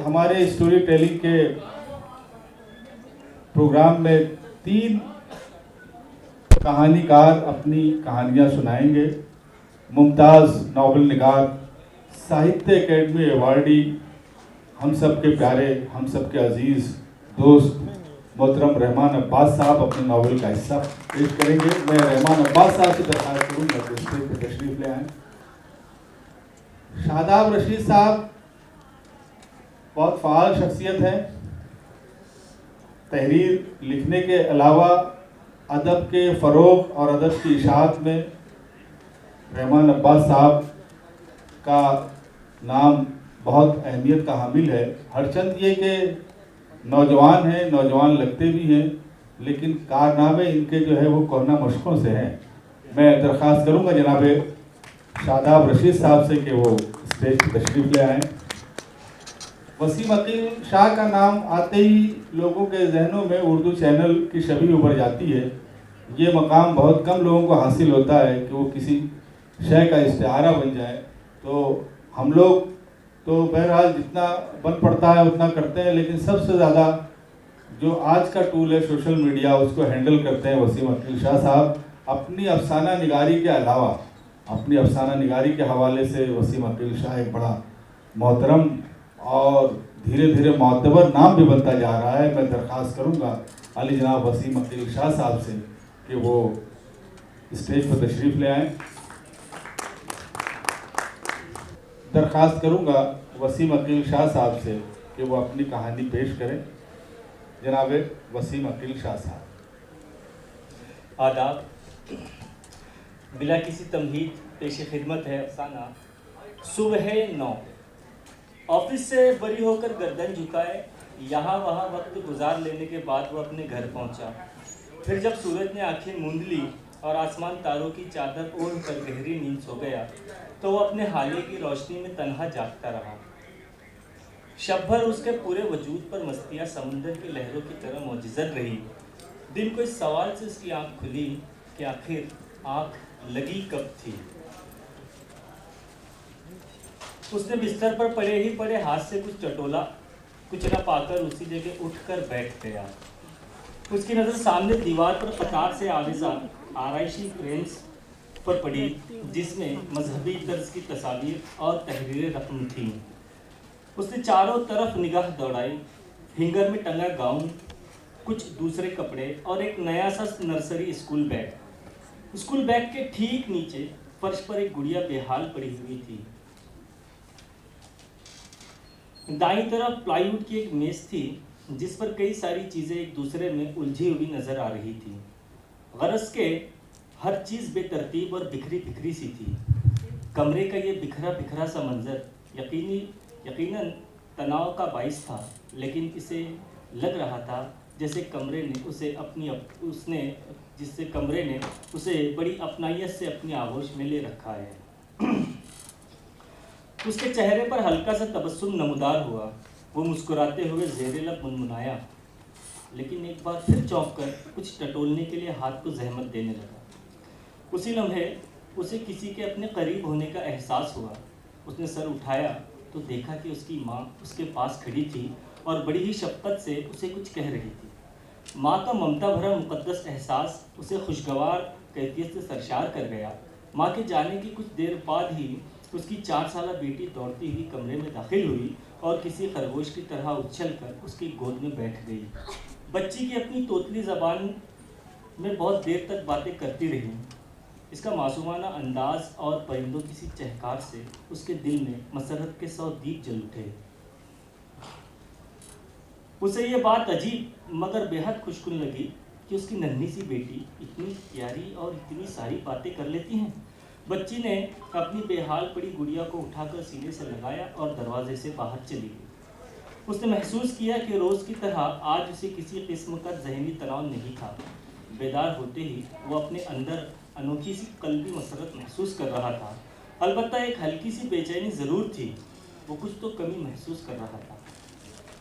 हमारे story telling के programme में 3 कहानीकार अपनी कहानियां सुनाएंगे। मुमताज़ नावल निगार, साहित्य अकेडमी अवार्डी, हम सब के प्यारे, हम सब के अजीज़ दोस्त मोहतरम रहमान अब्बास साहब अपने नावल का हिस्सा पेश करेंगे। मैं रहमान अब्बास साहब से दरख्वास्त करूँगा कि स्टेज पर तशरीफ़ ले आएँ। शादाब रशीद साहब बहुत फ़ाल शख्सियत है। तहरीर लिखने के अलावा अदब के फ़रोग़ और अदब की इशाअत में रहमान अब्बास साहब का नाम बहुत अहमियत का हामिल है। हरचंद ये कि नौजवान हैं, नौजवान लगते भी हैं, लेकिन कारनामे इनके जो है वो कोरोना मशकों से हैं। मैं दरख्वास्त करूँगा जनाब शादाब रशीद साहब से कि वो स्टेज पर तशरीफ़ ले आएँ। वसीम अकील शाह का नाम आते ही लोगों के जहनों में उर्दू चैनल की छवि उभर जाती है। ये मकाम बहुत कम लोगों को हासिल होता है कि वो किसी शय का इस्तिआरा बन जाए। तो हम लोग तो बहरहाल जितना बन पड़ता है उतना करते हैं, लेकिन सबसे ज़्यादा जो आज का टूल है सोशल मीडिया, उसको हैंडल करते हैं वसीम अकील शाह साहब। अपनी अफसाना निगारी के अलावा अपनी अफसाना निगारी के हवाले से वसीम अकील शाह एक बड़ा मोहतरम और धीरे धीरे मोतबर नाम भी बनता जा रहा है। मैं दरख्वास्त करूंगा अली जनाब वसीम अकील शाह साहब से कि वो स्टेज पर तशरीफ़ ले आएँ। दरख्वास्त करूंगा वसीम अकील शाह साहब से कि वो अपनी कहानी पेश करें। जनाब वसीम अकील शाह साहब। आदाब। बिला किसी तमहीद पेश खिदमत है अफसाना। सुबह 9 ऑफिस से बरी होकर गर्दन झुकाए यहाँ वहाँ वक्त गुजार लेने के बाद वो अपने घर पहुँचा। फिर जब सूरज ने आंखें मूंद ली और आसमान तारों की चादर ओढ़ कर गहरी नींद सो गया, तो वो अपने हाले की रोशनी में तन्हा जागता रहा। शब भर उसके पूरे वजूद पर मस्तियाँ समुंदर की लहरों की तरह मौजज़त रही। दिन को इस सवाल से उसकी आँख खुली कि आखिर आँख लगी कब थी। उसने बिस्तर पर पड़े ही पड़े हाथ से कुछ टटोला, कुछ न पाकर उसी जगह उठकर बैठ गया। उसकी नज़र सामने दीवार पर कतार से आवेज़ा आराइशी फ्रेम्स पर पड़ी, जिसमें मजहबी तर्ज की तस्वीर और तहरीरें रकम थीं। उसने चारों तरफ निगाह दौड़ाई। हिंगर में टंगा गाउन, कुछ दूसरे कपड़े और एक नया सा nursery school bag. School bag के ठीक नीचे फर्श पर एक गुड़िया बेहाल पड़ी हुई थी। दाईं तरफ प्लाईवुड की एक मेज थी, जिस पर कई सारी चीज़ें एक दूसरे में उलझी हुई नजर आ रही थी। गरज के हर चीज़ बेतरतीब और बिखरी बिखरी सी थी। कमरे का ये बिखरा बिखरा सा मंजर यकीनन तनाव का बाइस था, लेकिन इसे लग रहा था जैसे कमरे ने उसे बड़ी अपनायत से अपनी आगोश में ले रखा है। उसके चेहरे पर हल्का सा तबस्सुम नमूदार हुआ। वो मुस्कुराते हुए ज़ेरे लब मुनमुनाया, लेकिन एक बार फिर चौंक कर कुछ टटोलने के लिए हाथ को जहमत देने लगा। उसी लम्हे उसे किसी के अपने करीब होने का एहसास हुआ। उसने सर उठाया तो देखा कि उसकी माँ उसके पास खड़ी थी और बड़ी ही शफ़क़त से उसे कुछ कह रही थी। माँ का ममता भरा मुक़द्दस एहसास उसे खुशगवार कैफियत से सरशार कर गया। माँ के जाने की कुछ देर बाद ही उसकी 4 साला बेटी दौड़ती हुई कमरे में दाखिल हुई और किसी खरगोश की तरह उछलकर उसकी गोद में बैठ गई। बच्ची की अपनी तोतली ज़बान में बहुत देर तक बातें करती रही। इसका मासूमाना अंदाज और परिंदों की सी चहकार से उसके दिल में मसरत के 100 दीप जल उठे। उसे ये बात अजीब मगर बेहद खुशकुन लगी कि उसकी नन्ही सी बेटी इतनी प्यारी और इतनी सारी बातें कर लेती हैं। बच्ची ने अपनी बेहाल पड़ी गुड़िया को उठाकर सीने से लगाया और दरवाजे से बाहर चली गई। उसने महसूस किया कि रोज़ की तरह आज उसे किसी किस्म का जहनी तनाव नहीं था। बेदार होते ही वो अपने अंदर अनोखी सी कल्बी मसरत महसूस कर रहा था। अलबत्ता एक हल्की सी बेचैनी ज़रूर थी। वो कुछ तो कमी महसूस कर रहा था।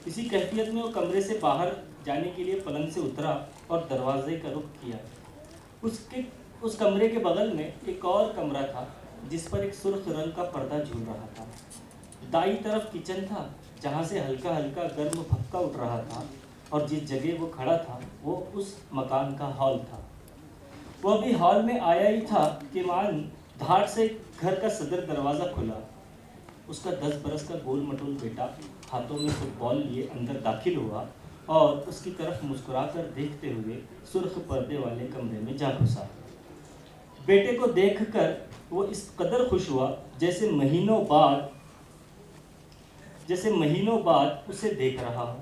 इसी कैफियत में वो कमरे से बाहर जाने के लिए पलंग से उतरा और दरवाजे का रुख किया। उस कमरे के बगल में एक और कमरा था, जिस पर एक सुर्ख रंग का पर्दा झूल रहा था। दाईं तरफ किचन था, जहाँ से हल्का हल्का गर्म भपका उठ रहा था, और जिस जगह वो खड़ा था वो उस मकान का हॉल था। वो अभी हॉल में आया ही था कि मान धार से घर का सदर दरवाज़ा खुला। उसका 10 बरस का गोल मटोल बेटा हाथों में फुटबॉल लिए अंदर दाखिल हुआ और उसकी तरफ मुस्कुराकर देखते हुए सुर्ख पर्दे वाले कमरे में जा घुसा। बेटे को देखकर वो इस कदर खुश हुआ जैसे महीनों बाद उसे देख रहा हो।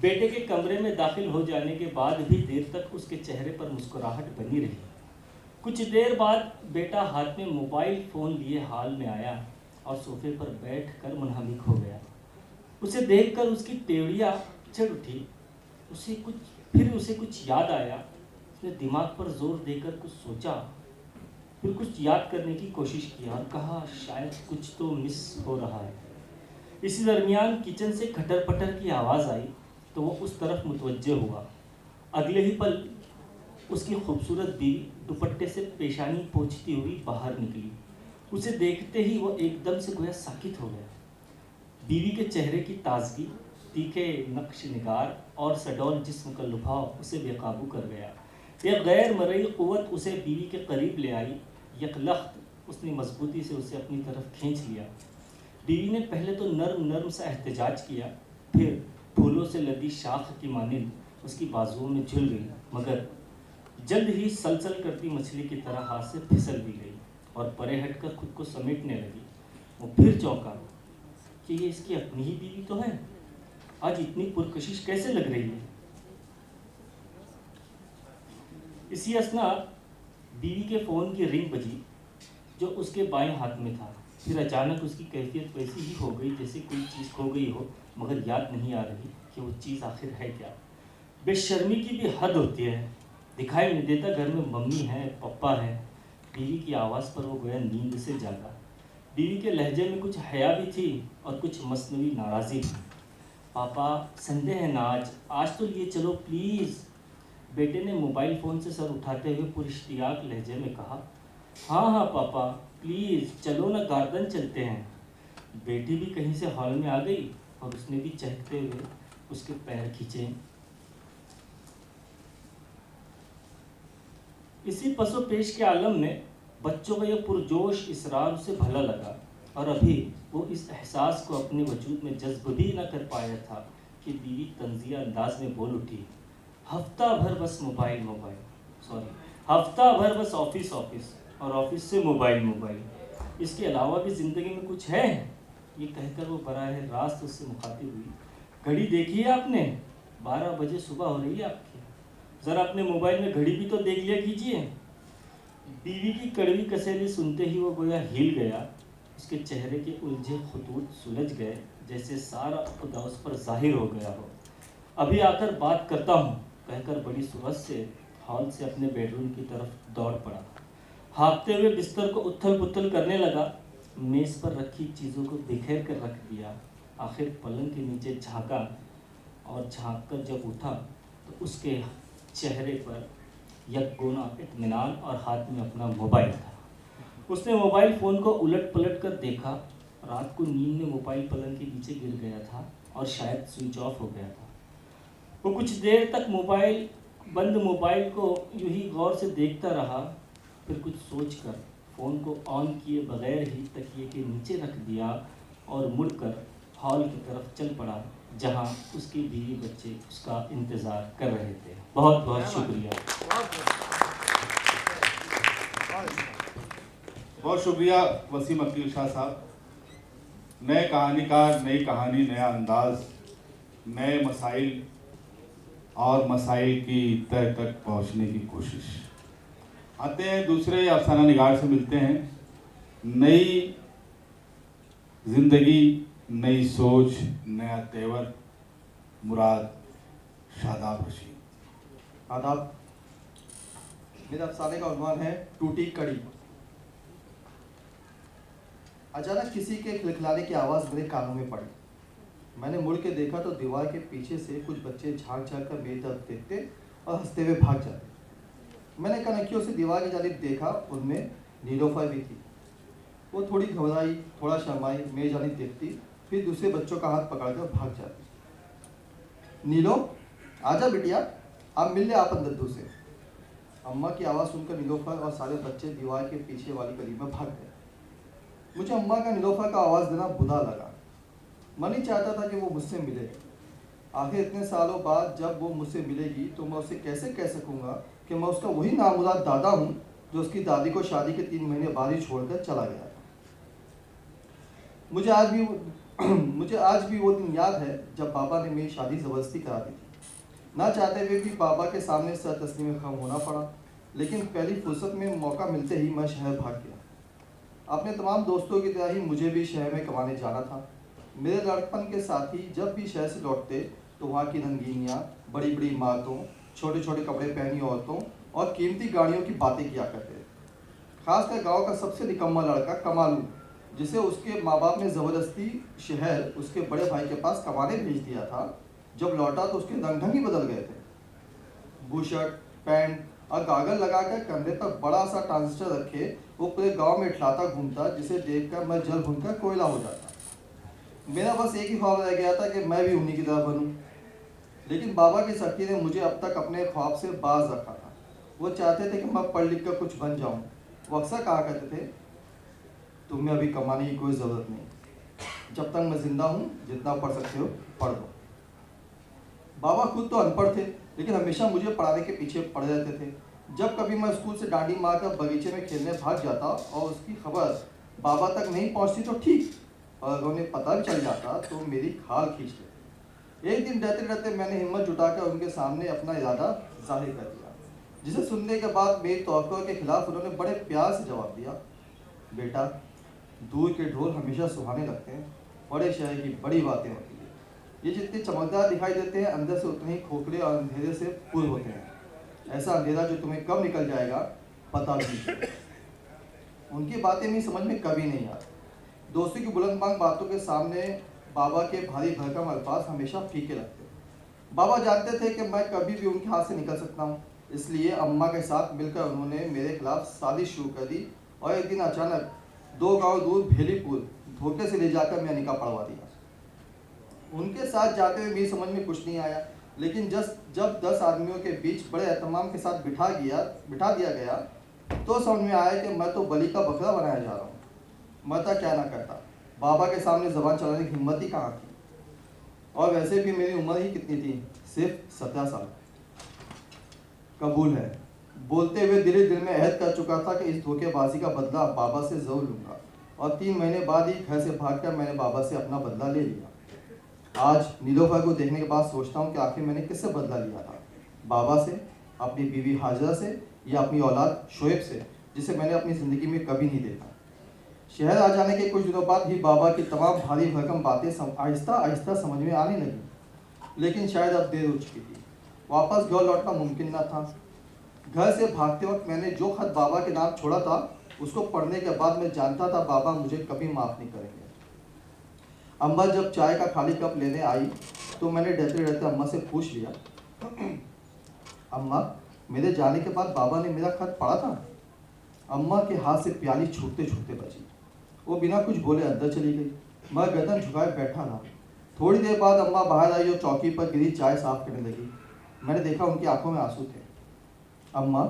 बेटे के कमरे में दाखिल हो जाने के बाद भी देर तक उसके चेहरे पर मुस्कुराहट बनी रही। कुछ देर बाद बेटा हाथ में मोबाइल फ़ोन लिए हॉल में आया और सोफे पर बैठकर मुनहमिक हो गया। उसे देखकर उसकी टेवड़ियाँ चढ़ उठी। उसे कुछ याद आया। उसने दिमाग पर जोर देकर कुछ सोचा, फिर कुछ याद करने की कोशिश की और कहा शायद कुछ तो मिस हो रहा है। इसी दरमियान किचन से खटर पटर की आवाज़ आई तो वो उस तरफ मुतवज्जे हुआ। अगले ही पल उसकी खूबसूरत बीवी दुपट्टे से पेशानी पोंछती हुई बाहर निकली। उसे देखते ही वो एकदम से गोया साकित हो गया। बीवी के चेहरे की ताजगी, तीखे नक्श निगार और सडौल जिस्म का लुभाव उसे बेकाबू कर गया। यह गैर मरई क़ुव्वत उसे बीवी के करीब ले आई। यकलख्त उसने मजबूती से उसे अपनी तरफ खींच लिया। बीवी ने पहले तो नर्म नर्म सा एहतजाज किया, फिर फूलों से लदी शाख की मानिंद उसकी बाजुओं में झुल गई, मगर जल्द ही सलसल करती मछली की तरह हाथ से फिसल भी गई और परे हटकर खुद को समेटने लगी। वो फिर चौंका कि ये इसकी अपनी ही बीवी तो है। आज इतनी पुरकशिश कैसे लग रही है। इसी असना बीवी के फ़ोन की रिंग बजी जो उसके बाएं हाथ में था। फिर अचानक उसकी कैफियत वैसी ही हो गई जैसे कोई चीज़ खो गई हो, मगर याद नहीं आ रही कि वो चीज़ आखिर है क्या। बेशर्मी की भी हद होती है। दिखाई नहीं देता घर में मम्मी है, पप्पा है। बीवी की आवाज़ पर वो गोया नींद से जागा। बीवी के लहजे में कुछ हया भी थी और कुछ मसनवी नाराज़ी भी। पापा संडे है ना, आज तो लिए चलो प्लीज़। बेटे ने मोबाइल फ़ोन से सर उठाते हुए पुरइश्तियाक लहजे में कहा। हाँ हाँ पापा प्लीज़ चलो ना, गार्डन चलते हैं। बेटी भी कहीं से हॉल में आ गई और उसने भी चहकते हुए उसके पैर खींचे। इसी पसो पेश के आलम में बच्चों का यह पुरजोश इसरार उसे भला लगा और अभी वो इस एहसास को अपने वजूद में जज्ब भी न कर पाया था कि बीवी तंजिया अंदाज में बोल उठी। हफ्ता भर बस हफ्ता भर बस ऑफिस और ऑफिस से मोबाइल। इसके अलावा भी ज़िंदगी में कुछ है? ये कहकर वो बराह रास्त उससे मुखातिब हुई। घड़ी देखी है आपने? 12 बजे सुबह हो रही है आपकी। ज़रा अपने मोबाइल में घड़ी भी तो देख लिया कीजिए। बीवी की कड़वी कसेली सुनते ही वो गोया हिल गया। उसके चेहरे के उलझे खतूत सुलझ गए जैसे सारा खुदा उस पर जाहिर हो गया हो। अभी आकर बात करता हूँ कहकर बड़ी सूरत से हॉल से अपने बेडरूम की तरफ दौड़ पड़ा। हाँफते हुए बिस्तर को उथल पुथल करने लगा। मेज़ पर रखी चीज़ों को बिखेर कर रख दिया। आखिर पलंग के नीचे झांका और झांक कर जब उठा तो उसके चेहरे पर यकगोना इत्मीनान और हाथ में अपना मोबाइल था। उसने मोबाइल फ़ोन को उलट पलट कर देखा। रात को नींद में मोबाइल पलंग के नीचे गिर गया था और शायद स्विच ऑफ हो गया था। वो कुछ देर तक बंद मोबाइल को यूं ही गौर से देखता रहा, फिर कुछ सोचकर फ़ोन को ऑन किए बगैर ही तकिए के नीचे रख दिया और मुड़कर हॉल की तरफ चल पड़ा जहां उसकी बीवी बच्चे उसका इंतज़ार कर रहे थे। बहुत बहुत शुक्रिया। बहुत शुक्रिया वसीम अकील शाह साहब। नए कहानीकार, नई कहानी, नया अंदाज, नए मसाइल और मसाइल की तह तक पहुंचने की कोशिश। आते हैं दूसरे अफसाना निगार से मिलते हैं। नई जिंदगी, नई सोच, नया तेवर, मुराद शादाब रशीद। आदाब। मेरे अफसाने का उन्वान है टूटी कड़ी। अचानक किसी के खिलखिलाने की आवाज़ मेरे कानों में पड़ी। मैंने मुड़ के देखा तो दीवार के पीछे से कुछ बच्चे झांक झांक कर मेरी तरफ देखते और हंसते हुए भाग जाते। मैंने कनखियों से दीवार की जानिब देखा, उनमें नीलोफर भी थी। वो थोड़ी घबराई, थोड़ा शर्माई, मैं जानी देखती, फिर दूसरे बच्चों का हाथ पकड़कर भाग जाती। नीलो, आजा बिटिया, आप मिल ले आप दद्दू से। अम्मा की आवाज़ सुनकर नीलोफर और सारे बच्चे दीवार के पीछे वाली गली में भाग गए। मुझे अम्मा का नीलोफर का आवाज़ देना बुरा लगा। मन ही चाहता था कि वो मुझसे मिले। आखिर इतने सालों बाद जब वो मुझसे मिलेगी तो मैं उसे कैसे कह सकूंगा कि मैं उसका वही नामुराद दादा हूँ जो उसकी दादी को शादी के 3 महीने बाद ही छोड़कर चला गया था। मुझे आज भी वो दिन याद है जब बाबा ने मेरी शादी ज़बरदस्ती करा दी थी। ना चाहते हुए भी बाबा के सामने सर तस्लीम खम होना पड़ा, लेकिन पहली फुर्सत में मौका मिलते ही मैं शहर भाग गया। अपने तमाम दोस्तों की तरह ही मुझे भी शहर में कमाने जाना था। मेरे लड़कपन के साथी जब भी शहर से लौटते तो वहाँ की रंगीनियाँ, बड़ी बड़ी इमारतों, छोटे छोटे कपड़े पहनी औरतों और कीमती गाड़ियों की बातें किया करते। खासकर गांव का सबसे निकम्मा लड़का कमालू, जिसे उसके माँ बाप ने ज़बरदस्ती शहर उसके बड़े भाई के पास कमाने भेज दिया था। जब लौटा तो उसके रंग ढंग ही बदल गए थे। बूशर्ट, पैंट और गागल लगाकर कंधे पर बड़ा सा ट्रांजिस्टर रखे वो पूरे गांव में इठलाता घूमता, जिसे देखकर मैं जल भुनकर कोयला हो जाता। मेरा बस एक ही ख्वाब रह गया था कि मैं भी उन्हीं की तरह बनूं। लेकिन बाबा की शक्ति ने मुझे अब तक अपने ख्वाब से बाज रखा था। वो चाहते थे कि मैं पढ़ लिख कर कुछ बन जाऊं। वो अक्सर कहा करते थे, तुम्हें अभी कमाने की कोई ज़रूरत नहीं, जब तक मैं जिंदा हूँ जितना पढ़ सकते हो पढ़ लो। बाबा खुद तो अनपढ़ थे, लेकिन हमेशा मुझे पढ़ाने के पीछे पड़े रहते थे। जब कभी मैं स्कूल से डांडी मारकर बगीचे में खेलने भाग जाता और उसकी खबर बाबा तक नहीं पहुँचती तो ठीक, और अगर उन्हें पता भी चल जाता तो मेरी खाल खींच लेते। एक दिन डरते डरते मैंने हिम्मत जुटाकर उनके सामने अपना इरादा जाहिर कर दिया, जिसे सुनने के बाद मेरी तवक्को के खिलाफ उन्होंने बड़े प्यार से जवाब दिया, बेटा, दूर के ढोल हमेशा सुहाने लगते हैं, बड़े शहर की बड़ी बातें होती हैं। ये जितने चमकदार दिखाई देते हैं अंदर से उतने ही खोखले और अंधेरे से पूर्ण होते हैं। ऐसा अंधेरा जो तुम्हें कब निकल जाएगा पता भी नहीं चलेगा। उनकी बातें मेरी समझ में कभी नहीं आती। दोस्तों की बुलंद बांग बातों के सामने बाबा के भारी भरकम अल्फाज हमेशा फीके लगते। बाबा जानते थे कि मैं कभी भी उनके हाथ से निकल सकता हूँ, इसलिए अम्मा के साथ मिलकर उन्होंने मेरे खिलाफ साजिश शुरू कर दी और एक दिन अचानक 2 गांव दूर भेलीपुर धोखे से ले जाकर मैं निकाह पढ़वा दिया। उनके साथ जाते हुए मेरी समझ में कुछ नहीं आया, लेकिन जब 10 आदमियों के बीच बड़े एहतमाम के साथ बिठा दिया गया तो समझ में आया कि मैं तो बलि का बकरा बनाया जा रहा हूँ। मैं तो क्या ना करता, बाबा के सामने ज़बान चलाने की हिम्मत ही कहाँ थी। और वैसे भी मेरी उम्र ही कितनी थी, सिर्फ 17 साल। कबूल है, बोलते हुए दिल में अहद कर चुका था कि इस धोखेबाजी का बदला बाबा से ज़रूर लूँगा, और 3 महीने बाद ही घर से भागकर मैंने बाबा से अपना बदला ले लिया। आज नीलोफर को देखने के बाद सोचता हूँ कि आखिर मैंने किससे बदला लिया था, बाबा से, अपनी बीवी हाजरा से, या अपनी औलाद शोएब से, जिसे मैंने अपनी ज़िंदगी में कभी नहीं देखा। शहर आ जाने के कुछ दिनों बाद ही बाबा की तमाम भारी भरकम बातें आहिस्ता आहिस्ता समझ में आने लगी, लेकिन शायद अब देर हो चुकी थी। वापस घर लौटना मुमकिन न था। घर से भागते वक्त मैंने जो खत बाबा के नाम छोड़ा था उसको पढ़ने के बाद मैं जानता था बाबा मुझे कभी माफ़ नहीं करेंगे। अम्मा जब चाय का खाली कप लेने आई तो मैंने डरते डरते अम्मा से पूछ लिया, अम्मा, मेरे जाने के बाद बाबा ने मेरा खत पढ़ा था? अम्मा के हाथ से प्याली छूटते छूटते बची। वो बिना कुछ बोले अंदर चली गई। मैं गर्दन झुकाए बैठा रहा। थोड़ी देर बाद अम्मा बाहर आई और चौकी पर गिरी चाय साफ करने लगी। मैंने देखा उनकी आंखों में आंसू थे। अम्मा,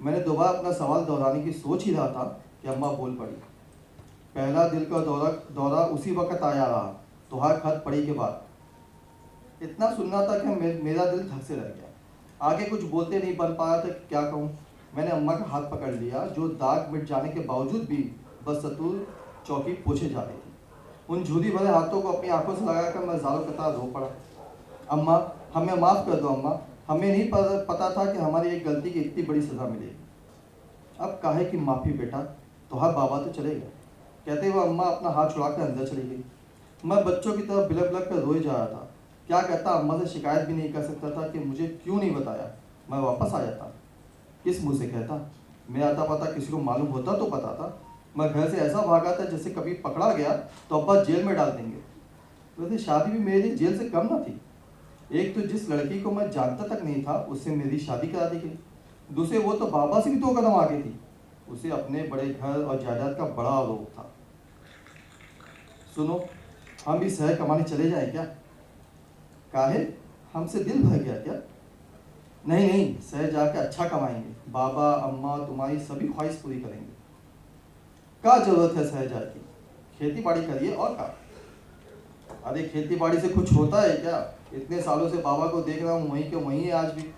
मैंने दोबारा अपना सवाल दोहराने की सोच ही रहा था कि अम्मा बोल पड़ी, पहला दिल का दौरा उसी वक्त आया रहा, तुम्हारा खत पढ़ी के बाद। इतना सुनना था कि मेरा दिल धक से रह गया। आगे कुछ बोलते नहीं बन पाया था कि क्या कहूँ। मैंने अम्मा का हाथ पकड़ लिया, जो दाग मिट जाने के बावजूद भी बदस्तूर चौकी पोछे जा रही थी। उन झूठी भरे हाथों को अपनी आंखों से लगाकर मैं ज़ारो कतार रो पड़ा। अम्मा, हमें माफ़ कर दो अम्मा, हमें नहीं पता था कि हमारी एक गलती की इतनी बड़ी सज़ा मिलेगी। अब काहे की माफ़ी बेटा, तुम्हारा बाबा तो चले गए, कहते हुए अम्मा अपना हाथ छुड़ाकर अंदर चली गई। मैं बच्चों की तरफ बिलक बिलक कर रोए जा रहा था। क्या कहता, अम्मा से शिकायत भी नहीं कर सकता था कि मुझे क्यों नहीं बताया। मैं वापस आ जाता, किस मुँह से कहता। मेरा आता पता किसी को मालूम होता तो पता था। मैं घर से ऐसा भागा था जैसे कभी पकड़ा गया तो अब्बा जेल में डाल देंगे। वैसे शादी भी मेरे लिए जेल से कम ना थी। एक तो जिस लड़की को मैं जानता तक नहीं था उससे मेरी शादी करा दी गई, दूसरे वो तो बाबा से भी 2 कदम आगे थी। उसे अपने बड़े घर और जायदाद का बड़ा आरोप था। सुनो, हम भी शहर कमाने चले जाए क्या? काहे? हमसे दिल भर गया क्या? नहीं नहीं, शहर जाके अच्छा कमाएंगे, बाबा अम्मा तुम्हारी सभी ख्वाहिश पूरी करेंगे। क्या जरूरत है शहर जाके? खेती बाड़ी करिए और का। अरे खेती बाड़ी से कुछ होता है क्या? इतने सालों से बाबा को देख रहा हूँ, वहीं के वहीं है आज भी।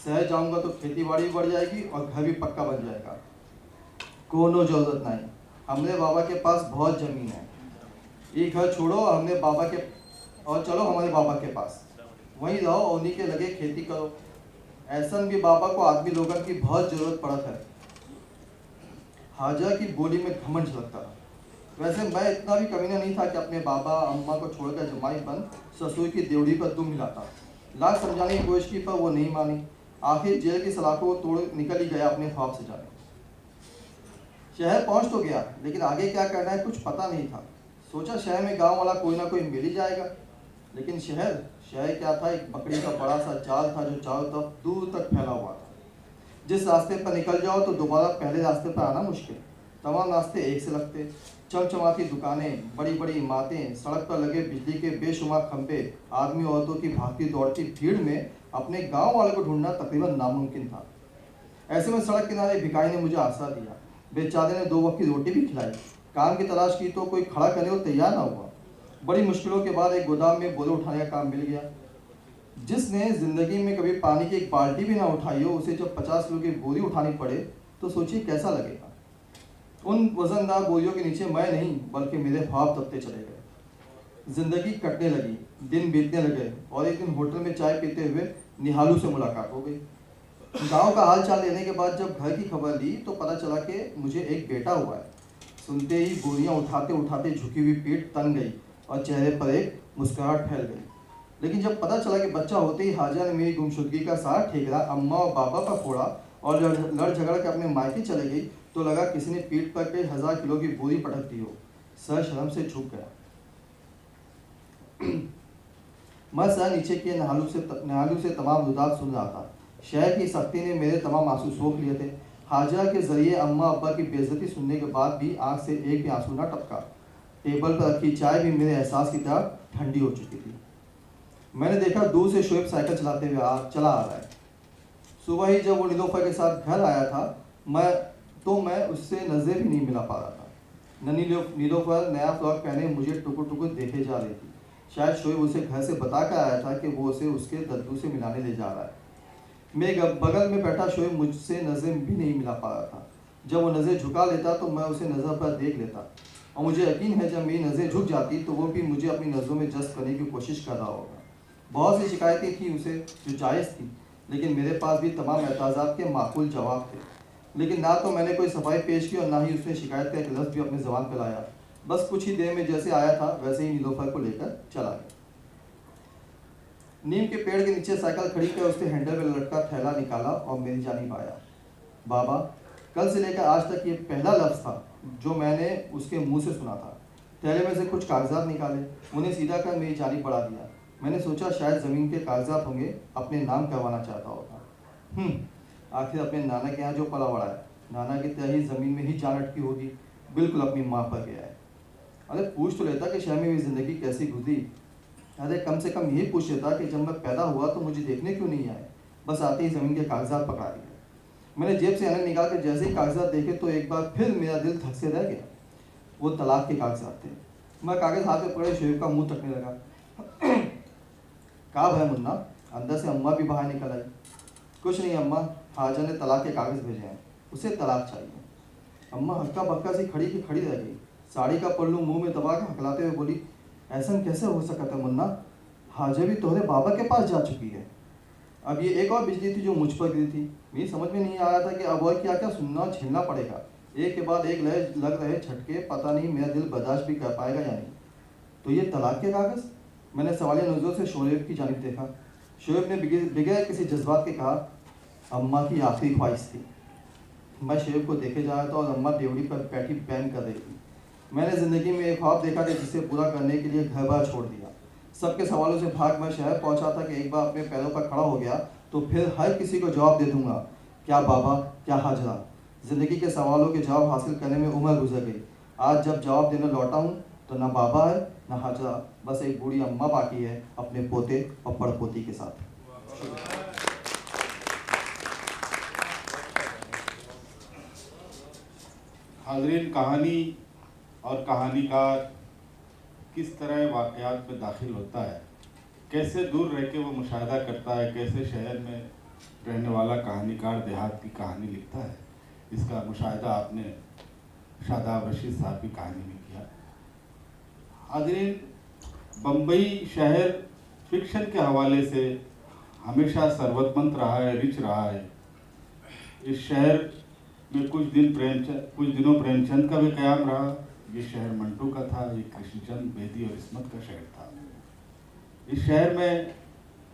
शहर जाऊंगा तो खेती बाड़ी बढ़ जाएगी और घर भी पक्का बन जाएगा। कोनो जरूरत नहीं, हमने बाबा के पास बहुत जमीन है। ये घर छोड़ो, हमने बाबा के और चलो हमारे बाबा के पास, वहीं रहो और उन्हीं के लगे खेती करो। ऐसा भी बाबा को आदमी लोगों की बहुत जरूरत पड़त है। हाजा की बोली में घमंड झलकता था। वैसे मैं इतना भी कमीना नहीं था कि अपने बाबा अम्मा को छोड़कर जमाई बन ससुर की देवड़ी पर दुम हिलाता। लाख समझाने की कोशिश की पर वो नहीं मानी। आखिर जेल की सलाखों को तोड़ निकल ही गया अपने ख्वाब से जाने। शहर पहुंच तो गया, लेकिन आगे क्या करना है कुछ पता नहीं था। सोचा शहर में गांव वाला कोई ना कोई मिल ही जाएगा, लेकिन शहर क्या था? एक बकरी का बड़ा सा जाल था जो चारों तरफ दूर तक फैला हुआ था। जिस रास्ते पर निकल जाओ तो दोबारा पहले रास्ते पर आना मुश्किल। तमाम रास्ते एक से लगते, चमचमाती दुकानें, बड़ी बड़ी इमारतें, सड़क पर लगे बिजली के बेशुमार खंभे, आदमी औरतों की भागती दौड़ती भीड़ में अपने गांव वाले को ढूंढना तकरीबन नामुमकिन था। ऐसे में सड़क किनारे भिखारी ने मुझे आसरा दिया। बेचारे ने 2 वक्त की रोटी भी खिलाई। काम की तलाश की तो कोई खड़ा करने को तैयार ना हुआ। बड़ी मुश्किलों के बाद एक गोदाम में बोले उठाने का काम मिल गया। जिसने जिंदगी में कभी पानी की एक बाल्टी भी ना उठाई हो, उसे जब 50 किलो की बोरी उठानी पड़े तो सोचिए कैसा लगेगा। उन वजनदार बोरियों के नीचे मैं नहीं बल्कि मेरे ख्वाब दबते चले गए। जिंदगी कटने लगी, दिन बीतने लगे और एक दिन होटल में चाय पीते हुए निहालू से मुलाकात हो गई। गांव का हाल चाल लेने के बाद जब घर की खबर ली तो पता चला कि मुझे एक बेटा हुआ है। सुनते ही बोरियां उठाते उठाते झुकी हुई पीठ तन गई और चेहरे पर एक मुस्कुराहट फैल गई। लेकिन जब पता चला कि बच्चा होते ही हाजा ने मेरी गुमशुदगी का सारा ठेकरा अम्मा और बाबा पर फोड़ा और लड़ झगड़ के अपने मायके चले गई तो लगा किसी ने पीठ पर कई 1000 किलो की बोरी पटक दी हो। सर शर्म से झुक गया। मैं सर नीचे किए नहालू से तमाम रुदात सुन रहा था। शहर की सख्ती ने मेरे तमाम आंसू सोख लिए थे। हाजा के जरिए अम्मा अब्बा की बेइज्जती सुनने के बाद भी आंख से एक भी आंसू ना टपका। टेबल पर रखी चाय भी मेरे एहसास की तरह ठंडी हो चुकी थी। मैंने देखा दूर से शोएब साइकिल चलाते हुए चला आ रहा है। सुबह ही जब वो नीलोफर के साथ घर आया था मैं उससे नजर भी नहीं मिला पा रहा था। नीलोफर नया फ्रॉक पहने मुझे टुकुर टुकुर देखे जा रही थी। शायद शोएब उसे घर से बता कर आया था कि वो उसे उसके दद्दू से मिलाने ले जा रहा है। मेरे बगल में बैठा शोएब मुझसे नजर भी नहीं मिला पा रहा था। जब वो नज़र झुका लेता तो मैं उसे नज़र पर देख लेता और मुझे यकीन है जब मेरी नज़र झुक जाती तो वो भी मुझे अपनी नज़रों में जज्ब करने की कोशिश कर रहा होगा। बहुत सी शिकायतें थी उसे जो जायज़ थी, लेकिन मेरे पास भी तमाम एतराज़ात के माकूल जवाब थे। लेकिन ना तो मैंने कोई सफाई पेश की और ना ही उसने शिकायत का एक लफ्ज़ भी अपनी ज़बान पर लाया। बस कुछ ही देर में जैसे आया था वैसे ही नीलोफर को लेकर चला गया। नीम के पेड़ के नीचे साइकिल खड़ी कर उसने हैंडल में लटका थैला निकाला और मेरी जानिब आया। बाबा, कल से लेकर आज तक ये पहला लफ्ज़ था जो मैंने उसके मुंह से सुना था। थैले में से कुछ कागजात निकाले, उन्हें सीधा कर मेरी जानिब बढ़ा दिया। मैंने सोचा शायद ज़मीन के कागजात होंगे, अपने नाम करवाना चाहता होगा। आखिर अपने नाना के यहाँ जो पला बड़ा है, नाना की तरह ही ज़मीन में ही जान अटकी होगी। बिल्कुल अपनी माँ पर गया है। अरे पूछ तो लेता कि शहर में मेरी ज़िंदगी कैसी गुजरी। अरे कम से कम यही पूछ लेता कि जब मैं पैदा हुआ तो मुझे देखने क्यों नहीं आए। बस आते ही ज़मीन के कागजात पकड़ा दिए। मैंने जेब से अनक निकाल कर जैसे ही कागजात देखे तो एक बार फिर मेरा दिल धक से रह गया। वो तलाक के कागजात थे। मैं कागज़ हाथ में पकड़े शोएब का मुंह तकने लगा। कहा भाई मुन्ना, अंदर से अम्मा भी बाहर निकल आई। कुछ नहीं अम्मा, हाजा ने तलाक के कागज़ भेजे हैं, उसे तलाक चाहिए। अम्मा हक्का बक्का सी खड़ी की खड़ी रह गई। साड़ी का पल्लू मुंह में दबा कर हकलाते हुए बोली, ऐसा कैसे हो सकता था मुन्ना, हाजा भी तोहरे बाबा के पास जा चुकी है। अब ये एक और बिजली थी जो मुझ पर गिरी थी। मेरी समझ में नहीं आ रहा था कि अब और क्या क्या सुनना और झेलना पड़ेगा। एक के बाद एक लग रहे झटके, पता नहीं मेरा दिल बर्दाश्त भी कर पाएगा या नहीं। तो ये तलाक के कागज़? मैंने सवालिया नज़रों से शोएब की जानिब देखा। शोएब ने बगैर किसी जज्बात के कहा, अम्मा की आखिरी ख्वाहिश थी। मैं शोएब को देखे जा रहा था और अम्मा डेवड़ी पर बैठी बैन कर रही थी। मैंने ज़िंदगी में एक ख्वाब देखा था जिसे पूरा करने के लिए घर बार छोड़ दिया। सबके सवालों से भाग मैं शहर पहुंचा था कि एक बार अपने पैरों पर खड़ा हो गया तो फिर हर किसी को जवाब दे दूंगा। क्या बाबा, क्या हाजरा। ज़िंदगी के सवालों के जवाब हासिल करने में उम्र गुजर गई। आज जब जवाब देने लौटा हूँ तो ना बाबा है ना हाजरा, बस एक बूढ़ी अम्मा बाकी है अपने पोते और पड़पोती के साथ। हाज़रीन, कहानी और कहानीकार किस तरह वाक़यात में दाखिल होता है, कैसे दूर रह के वो मुशाहिदा करता है, कैसे शहर में रहने वाला कहानीकार देहात की कहानी लिखता है, इसका मुशाहिदा आपने शादाब रशीद साहब की कहानी में किया। हाज़रीन, बम्बई शहर फिक्शन के हवाले से हमेशा सरवतमंद रहा है, रिच रहा है। इस शहर में कुछ दिनों प्रेमचंद का भी क़याम रहा। ये शहर मंटू का था, ये कृष्णचंद बेदी और इस्मत का शहर था। इस शहर में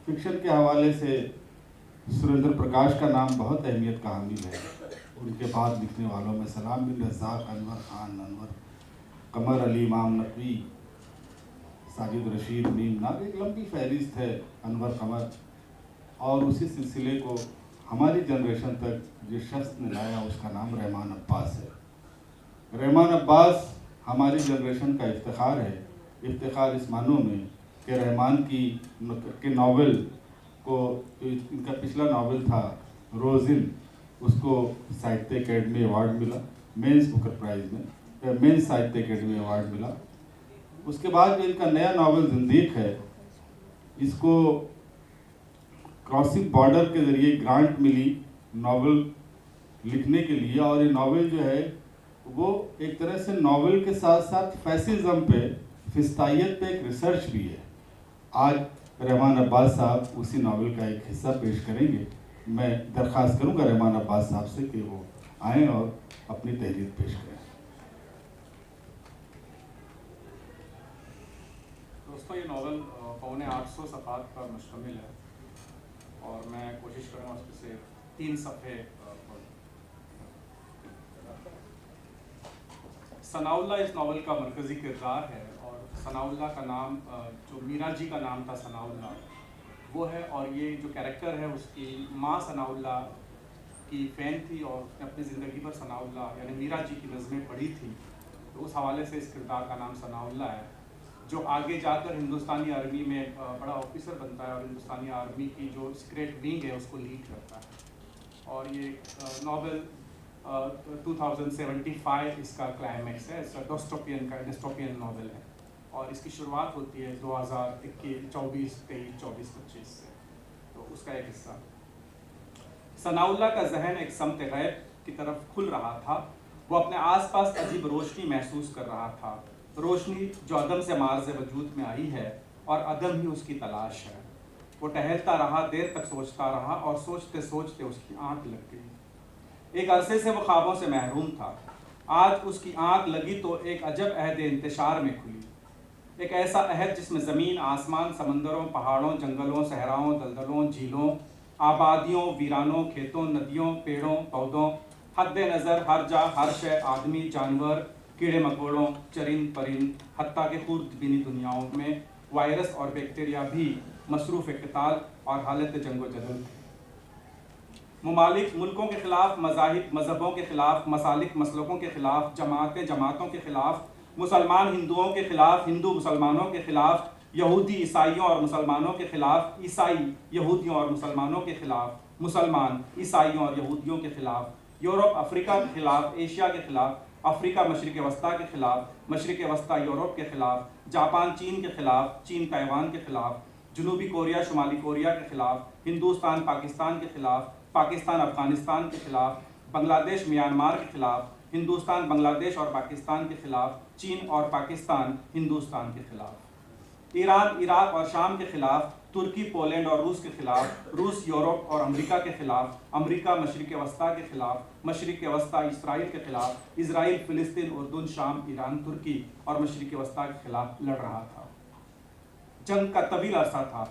फिक्शन के हवाले से सुरेंद्र प्रकाश का नाम बहुत अहमियत का हामिल है। उनके बाद लिखने वालों में सलाम बिन रज़ाक, अनवर खान, अनवर, कमर अली, इमाम नकवी, साजिद रशीद, मीम नाग, एक लंबी फहरिस्त है, अनवर कमर। और उसी सिलसिले को हमारी जनरेशन तक जिस शख्स ने लाया उसका नाम रहमान अब्बास है। रहमान अब्बास हमारी जनरेशन का इफ्तिखार है। इफ्तिखार इस मानों में कि रहमान की नावल को, इनका पिछला नावल था रोज़िन, उसको साहित्य अकेडमी अवार्ड मिला, मेंस बुकर प्राइज़ में, मेंस साहित्य अकेडमी अवार्ड मिला। उसके बाद जो इनका नया नावल ज़िंदीक है, इसको क्रॉसिंग बॉर्डर के ज़रिए ग्रांट मिली नावल लिखने के लिए। और ये नावल जो है वो एक तरह से नावल के साथ साथ फैसिज्म पे, फिस्तायत पे एक रिसर्च भी है। आज रहमान अब्बास साहब उसी नावल का एक हिस्सा पेश करेंगे। मैं दरख्वास्त करूंगा रहमान अब्बास साहब से कि वो आएँ और अपनी तहरीर पेश करें। दोस्तों, ये नावल पौने 800 सफ़ात पर मुश्तमिल है और मैं कोशिश करूँगा उसमें से 3 सफ़े पढ़ूँ। सनाउल्लाह इस नावल का मरकज़ी किरदार है और सनाउल्लाह का नाम जो मीरा जी का नाम था सनाउल्लाह, वो है। और ये जो कैरेक्टर है उसकी माँ सनाउल्लाह की फ़ैन थी और उसने अपनी ज़िंदगी पर सनाउल्लाह यानी मीरा जी की नज़में पढ़ी थी, तो उस हवाले से इस किरदार का नाम सनाउल्लाह है, जो आगे जाकर हिंदुस्तानी आर्मी में बड़ा ऑफिसर बनता है और हिंदुस्तानी आर्मी की जो सीक्रेट विंग है उसको लीड करता है। और ये नावल 2075 इसका क्लाइमैक्स है। इसका डिस्टोपियन नावल है और इसकी शुरुआत होती है 2021, 24, 23, 24, 25 से। तो उसका एक हिस्सा। सनाउल्लाह का जहन एक समत गैब की तरफ खुल रहा था। वो अपने आसपास अजीब रोशनी महसूस कर रहा था, रोशनी जो अदम से मार्ज़ वजूद में आई है और अदम ही उसकी तलाश है। वो टहलता रहा, देर तक सोचता रहा और सोचते सोचते उसकी आंख लग गई। एक अरसे से वो ख्वाबों से महरूम था। आज उसकी आंख लगी तो एक अजब अहद इंतशार में खुली। एक ऐसा अहद जिसमें ज़मीन, आसमान, समंदरों, पहाड़ों, जंगलों, सहराओं, दलदलों, झीलों, आबादियों, वीरानों, खेतों, नदियों, पेड़ों, पौधों, हद नज़र, हर जा, हर शय, आदमी, जानवर, कीड़े मकोड़ों, चरिंद परिंद, हत्ता के खूर्दबीनी दुनियाओं में वायरस और बैक्टीरिया भी मसरूफ़ क़िताल और हालत जंगो जदल थे। मुमालिक मुल्कों के ख़िलाफ़, मज़ाहिब मज़हबों के ख़िलाफ़, मसालिक मसलकों के ख़िलाफ़, जमातें जमातों के ख़िलाफ़, मुसलमान हिंदुओं के ख़िलाफ़, हिंदू मुसलमानों के ख़िलाफ़, यहूदी ईसाइयों और मुसलमानों के ख़िलाफ़, ईसाई यहूदियों और मुसलमानों के ख़िलाफ़, मुसलमान ईसाइयों और यहूदियों के ख़िलाफ़, यूरोप अफ्रीका के ख़िलाफ़, एशिया के ख़िलाफ़, अफ्रीका मशरिक़ वस्ता के ख़िलाफ़, मशरिक़ वस्ता यूरोप के ख़िलाफ़, जापान चीन के ख़िलाफ़, चीन ताइवान के ख़िलाफ़, जनूबी कोरिया शुमाली कोरिया के ख़िलाफ़, हिंदुस्तान पाकिस्तान के ख़िलाफ़, पाकिस्तान अफ़गानिस्तान के ख़िलाफ़, बांग्लादेश म्यांमार के ख़िलाफ़, हिंदुस्तान बांग्लादेश और पाकिस्तान के ख़िलाफ़, चीन और पाकिस्तान हिंदुस्तान के ख़िलाफ़, ईरान इराक़ और शाम के ख़िलाफ़, तुर्की पोलैंड और रूस के ख़िलाफ़, रूस यूरोप और अमेरिका के ख़िलाफ़, अमेरिका मशरिक़ वस्ता के ख़िलाफ़, मशरिक़ वस्ता इसराइल के ख़िलाफ़, इसराइल फ़िलिस्तीन उर्दून शाम ईरान तुर्की और मशरिक़ वस्ता के ख़िलाफ़ लड़ रहा था। जंग का तवील अरसा था,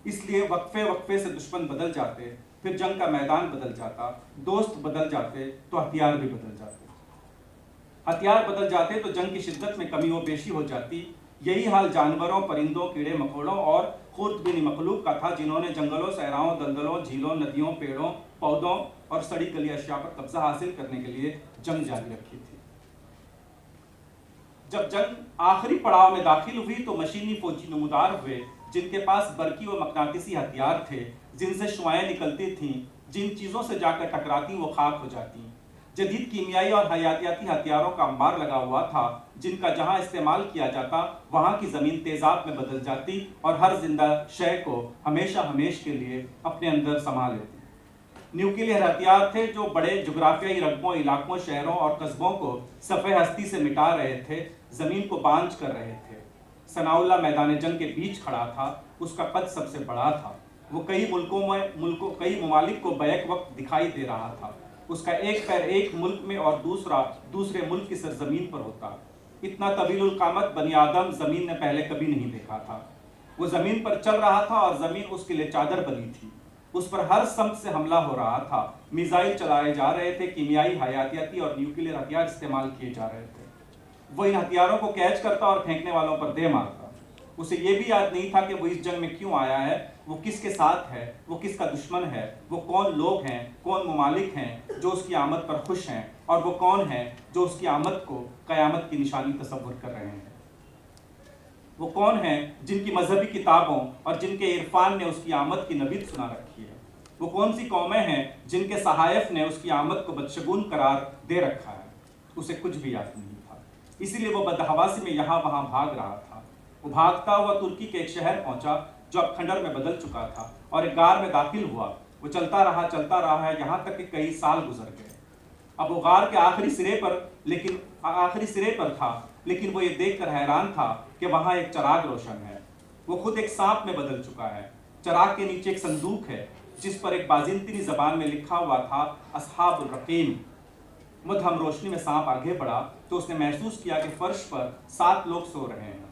इसलिए वक्फे से दुश्मन बदल जाते, फिर जंग का मैदान बदल जाता, दोस्त बदल जाते तो हथियार भी बदल जाते, हथियार बदल जाते तो जंग की शिद्दत में कमी व बेशी हो जाती। यही हाल जानवरों, परिंदों, कीड़े मकोड़ों और खुर्दबीनी मखलूक का था, जिन्होंने जंगलों, सहराओं, दलदलों, झीलों, नदियों, पेड़ों, पौधों और सड़ी गली अशिया पर कब्जा हासिल करने के लिए जंग जारी रखी थी। जब जंग आखिरी पड़ाव में दाखिल हुई तो मशीनी फौजी नमूदार हुए, जिनके पास बरकी व मकनातीसी हथियार थे, जिनसे शुआएं निकलती थीं, जिन चीज़ों से जाकर टकराती वो खाक हो जाती। जदीद कीमियाई और हयातियाती हथियारों का अंबार लगा हुआ था, जिनका जहां इस्तेमाल किया जाता वहां की ज़मीन तेज़ाब में बदल जाती और हर जिंदा शय को हमेशा हमेश के लिए अपने अंदर समा लेती। न्यूक्लियर हथियार थे जो बड़े जुग्राफियाई रकबों, इलाकों, शहरों और कस्बों को सफ़े हस्ती से मिटा रहे थे, ज़मीन को बांझ कर रहे थे। सनाउल्लाह मैदान जंग के बीच खड़ा था, उसका कद सबसे बड़ा था। वो कई ममालिक को बैक वक्त दिखाई दे रहा था। उसका एक पैर एक मुल्क में और दूसरा दूसरे मुल्क की सरजमीन पर होता। इतना तवीलुल कामत बनी आदम ज़मीन ने पहले कभी नहीं देखा था। वो ज़मीन पर चल रहा था और ज़मीन उसके लिए चादर बनी थी। उस पर हर समत से हमला हो रहा था। मिसाइल चलाए जा रहे थे, कीमियाई, हयातियाती और न्यूक्लियर हथियार इस्तेमाल किए जा रहे थे। वो इन हथियारों को कैच करता और फेंकने वालों पर दे मारता। उसे ये भी याद नहीं था कि वो इस जंग में क्यों आया है, वो किसके साथ है, वो किसका दुश्मन है, वो कौन लोग हैं, कौन ममालिक हैं जो उसकी आमद पर खुश हैं, और वो कौन है जो उसकी आमद को क़यामत की निशानी तस्वुर कर रहे हैं। वो कौन है जिनकी मजहबी किताबों और जिनके इरफान ने उसकी आमद की नबीद सुना रखी है। वो कौन सी कौमें हैं जिनके सहायफ ने उसकी आमद को बदशगुन करार दे रखा है। उसे कुछ भी याद नहीं था, इसीलिए वो बदहवासी में यहाँ वहाँ भाग रहा था। वो भागता हुआ तुर्की के एक शहर पहुंचा जो अब खंडर में बदल चुका था, और एक गार में दाखिल हुआ। वो चलता रहा है, यहाँ तक कि कई साल गुजर गए। अब वो गार के आखिरी सिरे पर था, लेकिन वो ये देखकर हैरान था कि वहाँ एक चराग रोशन है। वो खुद एक सांप में बदल चुका है। चराग के नीचे एक संदूक है जिस पर एक बाजिंतीनी जबान में लिखा हुआ था, अस्हाबुल रकीम। मध्यम रोशनी में सांप आगे बढ़ा तो उसने महसूस किया कि फर्श पर 7 लोग सो रहे हैं।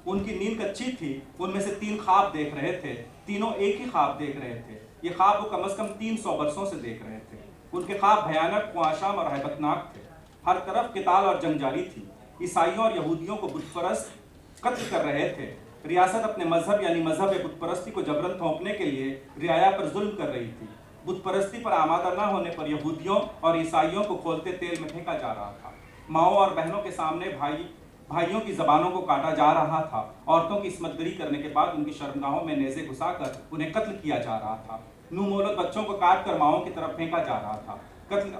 उनकी नींद कच्ची थी। उनमें से 3 ख्वाब देख रहे थे। तीनों एक ही ख्वाब देख रहे थे। ये ख्वाब वो कम से कम 300 बरसों से देख रहे थे। उनके ख्वाब भयानक, मुआशाम और हैबतनाक थे। हर तरफ किताल और जंग जारी थी। ईसाइयों और यहूदियों को बुतपरस्त कत्ल कर रहे थे। रियासत अपने मजहब यानी मजहब बुतपरस्ती को जबरन थोपने के लिए रियाया पर जुल्म कर रही थी। बुतपरस्ती पर आमादा न होने पर यहूदियों और ईसाइयों को खोलते तेल में फेंका जा रहा था। माओ और बहनों के सामने भाइयों की जबानों को काटा जा रहा था। औरतों की इसमतगरी करने के बाद उनकी शर्मगाहों में नेज़े घुसाकर उन्हें कत्ल किया जा रहा था। नूह मौलूद बच्चों को काट कर माओं की तरफ फेंका जा रहा था। कत्ल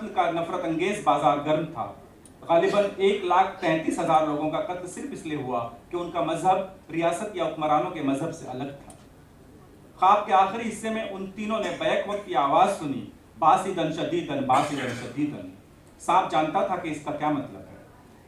का नफरत अंगेज बाजार गर्म था। गालिबन 1,33,000 लोगों का कत्ल सिर्फ इसलिए हुआ कि उनका मजहब रियासत या हुक्मरानों के मजहब से अलग था। ख्वाब के आखिरी हिस्से में उन तीनों ने बैक वक्त की आवाज़ सुनी, बासिदन शदीदन, बासिदन शदीदन। सांप जानता था कि इसका क्या मतलब है।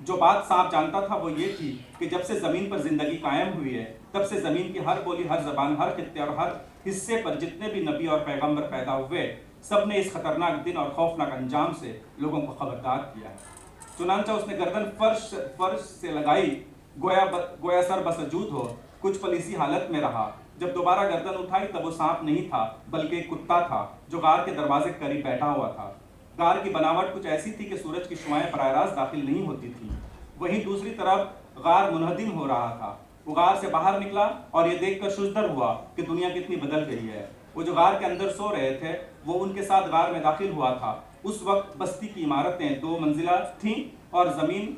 जो बात सांप जानता था वो ये थी कि जब से ज़मीन पर जिंदगी कायम हुई है, तब से ज़मीन की हर बोली, हर जबान, हर खित्ते और हर हिस्से पर जितने भी नबी और पैगंबर पैदा हुए, सब ने इस खतरनाक दिन और खौफनाक अंजाम से लोगों को खबरदार किया है। चुनांचा उसने गर्दन फर्श से लगाई, गोया सर बसजूद हो। कुछ पल इसी हालत में रहा। जब दोबारा गर्दन उठाई तब वो सांप नहीं था, बल्कि एक कुत्ता था जो गार के दरवाजे के करीब बैठा हुआ था। गार की बनावट कुछ ऐसी थी कि सूरज की शुआएं बराह रास्त दाखिल नहीं होती थी। वहीं दूसरी तरफ गार मुनहदिम हो रहा था। वो गार से बाहर निकला और ये देखकर शुजदर हुआ कि दुनिया कितनी बदल गई है। वो जो गार के अंदर सो रहे थे वो उनके साथ गार में दाखिल हुआ था। उस वक्त बस्ती की इमारतें 2 मंजिला थीं और ज़मीन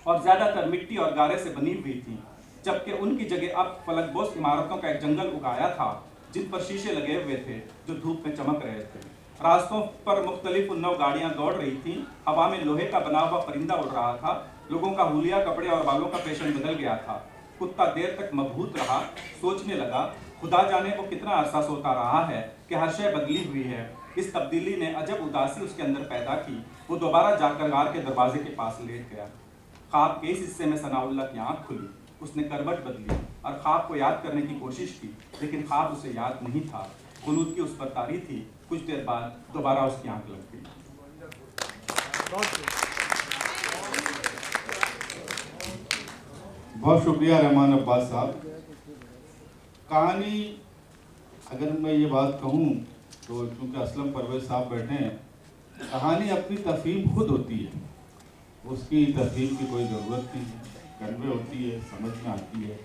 और ज़्यादातर मिट्टी और गारे से बनी हुई थी, जबकि उनकी जगह अब फलकबोस इमारतों का एक जंगल उगाया था जिन पर शीशे लगे हुए थे जो धूप में चमक रहे थे। रास्तों पर मुख्तलिफ उन्नव गाड़ियाँ दौड़ रही थीं। हवा में लोहे का बना हुआ परिंदा उड़ रहा था। लोगों का हुलिया, कपड़े और बालों का फैशन बदल गया था। कुत्ता देर तक मबहूत रहा, सोचने लगा, खुदा जाने वो कितना अरसा सोता रहा है कि हर शय बदली हुई है। इस तब्दीली ने अजब उदासी उसके अंदर पैदा की। वो दोबारा जाकर गार के दरवाजे के पास लेट गया। ख्वाब के इस हिस्से में सनाउल्लाह की आँख खुली। उसने करवट बदली और ख्वाब को याद करने की कोशिश की, लेकिन ख्वाब उसे याद नहीं था। कुनूत की उस पर तारी थी। कुछ देर बाद दोबारा उसकी आँख लग गई। बहुत शुक्रिया रहमान अब्बास साहब। कहानी अगर मैं ये बात कहूँ तो चूँकि असलम परवेज साहब बैठे हैं, कहानी अपनी तफहीम खुद होती है। उसकी तफहीम की कोई ज़रूरत नहीं है, कन्वे होती है, समझ में आती है।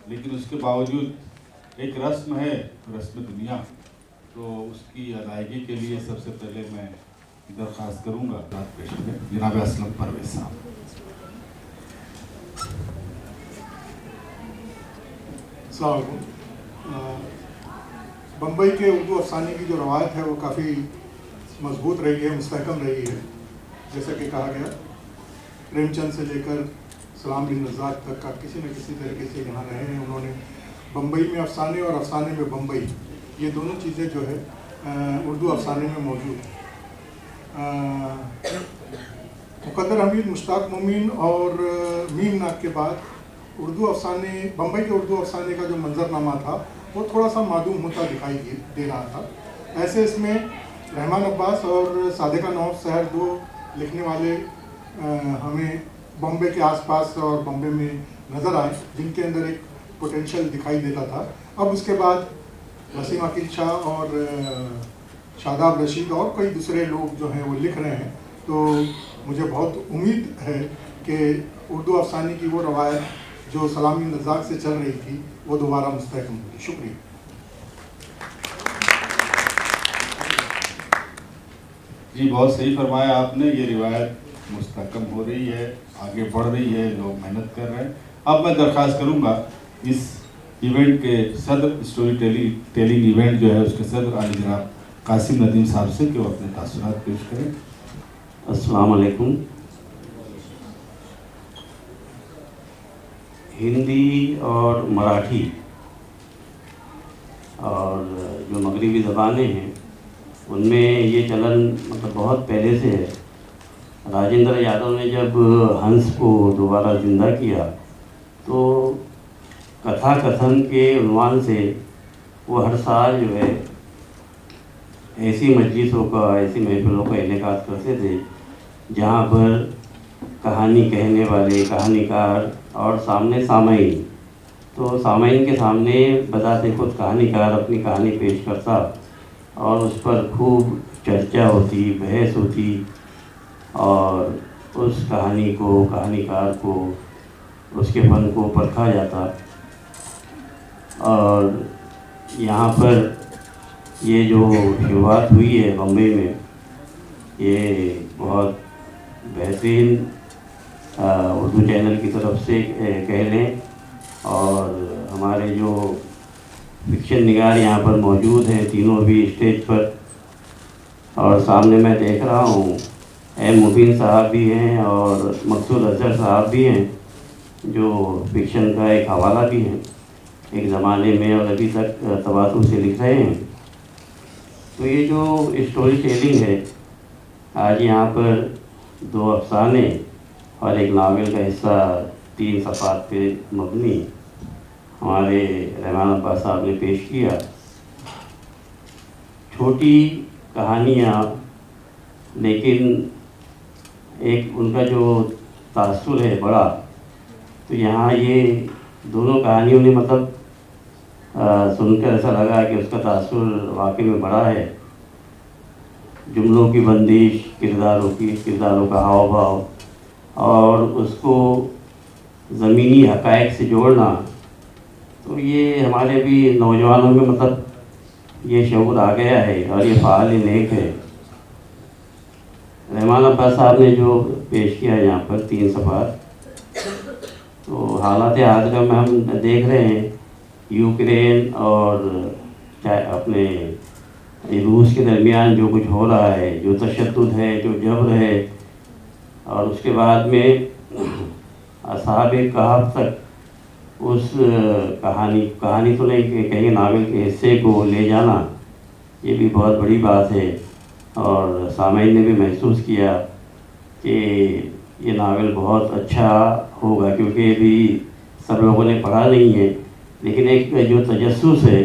लेकिन उसके बावजूद एक रस्म है, रस्म दुनिया, तो उसकी अदायगी के लिए सबसे पहले मैं दरख्वास्त करूँगा बात पेश करें जनाब असलम परवेज साहब। बम्बई के उर्दू अफसाने की जो रवायत है वो काफ़ी मजबूत रही है, मुस्तहकम रही है। जैसा कि कहा गया, प्रेमचंद से लेकर सलाम बिन रज़ाक तक का किसी न किसी तरीके से यहाँ रहे हैं। उन्होंने बम्बई में अफसाने और अफसाने में बम्बई, ये दोनों चीज़ें जो है उर्दू अफसाने में मौजूद हैं। मुक़द्दर हमीद, मुश्ताक मोमीन और मीम नाग के बाद उर्दू अफसाने, बम्बई के उर्दू अफसाने का जो मंजरनामा था वो थोड़ा सा मादूम होता दिखाई दे रहा था। ऐसे इसमें रहमान अब्बास और सादिका नवाब सहर दो लिखने वाले हमें बम्बई के आसपास और बम्बई में नज़र आए, जिनके अंदर एक पोटेंशियल दिखाई देता था। अब उसके बाद वसीम अकील शाह और शादाब रशीद और कई दूसरे लोग जो हैं वो लिख रहे हैं। तो मुझे बहुत उम्मीद है कि उर्दू अफसाने की वो रवायत जो सलाम बिन रज़ाक से चल रही थी वो दोबारा मुस्तहकम होगी। शुक्रिया। जी, बहुत सही फरमाया आपने। ये रिवायत मुस्तहकम हो रही है, आगे बढ़ रही है, लोग मेहनत कर रहे हैं। अब मैं दरख्वास्त करूंगा इस इवेंट के सदर, स्टोरी टेलिंग इवेंट जो है उसके सदर आली जनाब कासिम नदीम साहब से कि वो अपने तासुरात पेश करें। अस्सलाम वालेकुम। हिंदी और मराठी और जो मगरबी ज़बानें हैं उनमें ये चलन मतलब बहुत पहले से है। राजेंद्र यादव ने जब हंस को दोबारा ज़िंदा किया तो कथा कथन के उन्वान से वो हर साल जो है ऐसी मजलिसों का, ऐसी महफिलों का इनेकाद करते थे जहाँ पर कहानी कहने वाले, कहानीकार और सामने सामाईन, तो सामाईन के सामने बताते खुद कहानीकार अपनी कहानी पेश करता और उस पर खूब चर्चा होती, बहस होती और उस कहानी को, कहानीकार को, उसके फन को परखा जाता। और यहाँ पर ये जो शुरुआत हुई है बम्बई में, ये बहुत बेहतरीन उर्दू चैनल की तरफ से कह लें और हमारे जो फिक्शन निगार यहाँ पर मौजूद हैं तीनों भी स्टेज पर, और सामने मैं देख रहा हूँ एम मुबीन साहब भी हैं और मकसूद अजहर साहब भी हैं जो फिक्शन का एक हवाला भी हैं एक ज़माने में और अभी तक तवातुर से लिख रहे हैं। तो ये जो स्टोरी टेलिंग है आज यहाँ पर दो अफसाने और एक नावल का हिस्सा 3 सफ़ात पे मबनी हमारे रहमान अब्बास साहब ने पेश किया। छोटी कहानियाँ, लेकिन एक उनका जो तासुर है बड़ा। तो यहाँ ये दोनों कहानियों ने मतलब सुनकर ऐसा लगा कि उसका तासुर वाकई में बड़ा है। जुमलों की बंदिश, किरदारों का हाव भाव और उसको ज़मीनी हक़ाइक़ से जोड़ना, तो ये हमारे भी नौजवानों में मतलब ये शऊर आ गया है और ये फ़ाल नेक है। रहमान अब्बास साहब ने जो पेश किया यहाँ पर 3 सफ़ात, तो हालात हाज़िरा में हम देख रहे हैं यूक्रेन और अपने रूस के दरमियान जो कुछ हो रहा है, जो तशद्दुद है, जो जबर है, और उसके बाद में असहाबे कहफ तक उस कहानी तो नहीं कहीं नावल के हिस्से को ले जाना, ये भी बहुत बड़ी बात है। और सामाईन ने भी महसूस किया कि ये नावल बहुत अच्छा होगा, क्योंकि अभी सब लोगों ने पढ़ा नहीं है, लेकिन एक जो तजस्सुस है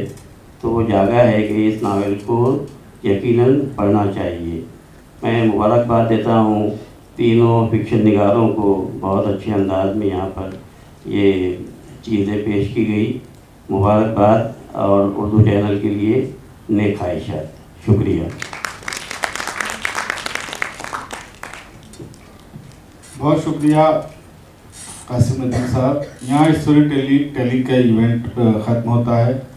तो वो जागा है कि इस नावल को यकीनन पढ़ना चाहिए। मैं मुबारकबाद देता हूँ तीनों फिक्शन निगारों को, बहुत अच्छे अंदाज में यहाँ पर ये चीज़ें पेश की गई। मुबारकबाद और उर्दू चैनल के लिए नेक ख्वाहिशात। शुक्रिया। बहुत शुक्रिया कासिम नदीम साहब। यहाँ स्टोरी टेलिंग का इवेंट ख़त्म होता है।